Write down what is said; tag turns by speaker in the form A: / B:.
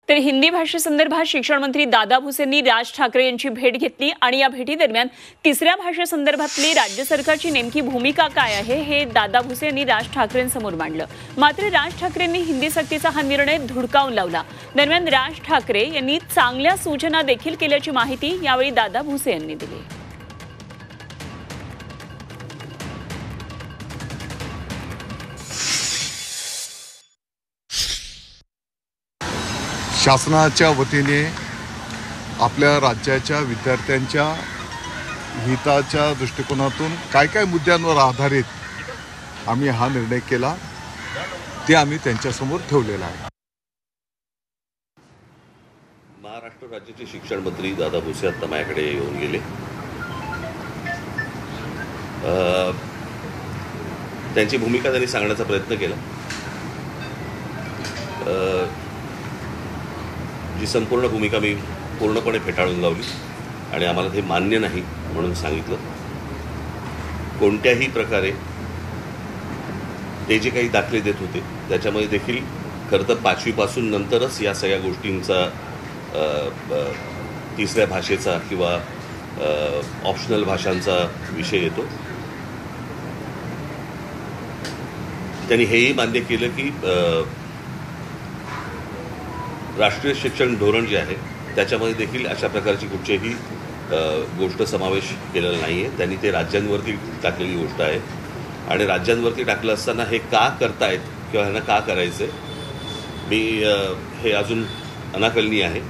A: तर हिंदी भाषेसंदर्भात शिक्षण मंत्री दादा भुसेंनी राज ठाकरे यांची भेट घेतली आणि या भेटीदरम्यान तिसऱ्या भाषेसंदर्भातली राज्य सरकारची नेमकी भूमिका काय आहे हे दादा भुसे यांनी राज ठाकरेंसमोर मांडलं। मात्र राज ठाकरेंनी हिंदी सक्तीचा हा निर्णय धुडकावून लावला। दरम्यान राज ठाकरे यांनी चांगल्या सूचना देखील केल्याची माहिती यावेळी दादा भुसे यांनी दिली।
B: शासनाच्या वतीने आपल्या राज्याच्या विद्यार्थ्यांच्या हिताच्या दृष्टिकोनातून काय काय मुद्द्यांवर आधारित आम्ही हा निर्णय केला ते आम्ही त्यांच्यासमोर ठेवलेला आहे।
C: महाराष्ट्र राज्याचे शिक्षण मंत्री दादा भुसे आता माझ्याकडे येऊन गेले। त्यांची भूमिका त्यांनी सांगण्याचा प्रयत्न केला। जी संपूर्ण भूमिका मी पूर्णपणे फेटाळून लावली आणि आम्हाला ते मान्य नाही म्हणून सांगितलं। कोणत्याही प्रकारे ते जे काही दाखले देत होते त्याच्यामध्ये देखील खरं तर 5वी पासून नंतरच या सगळ्या गोष्टींचा तिसऱ्या भाषेचा किंवा ऑप्शनल भाषांचा विषय येतो। त्यांनी हेही मान्य केलं की राष्ट्रीय शिक्षण धोरण जे आहे त्याच्यामध्ये देखील अशा प्रकारची कुठचीही गोष्ट समावेश केलेला नाही आहे। त्यांनी ते राज्यांवरती टाकलेली गोष्ट आहे आणि राज्यांवरती टाकलं असताना हे का करतायत किंवा ह्यांना का करायचं आहे मी हे अजून अनाकलनीय आहे।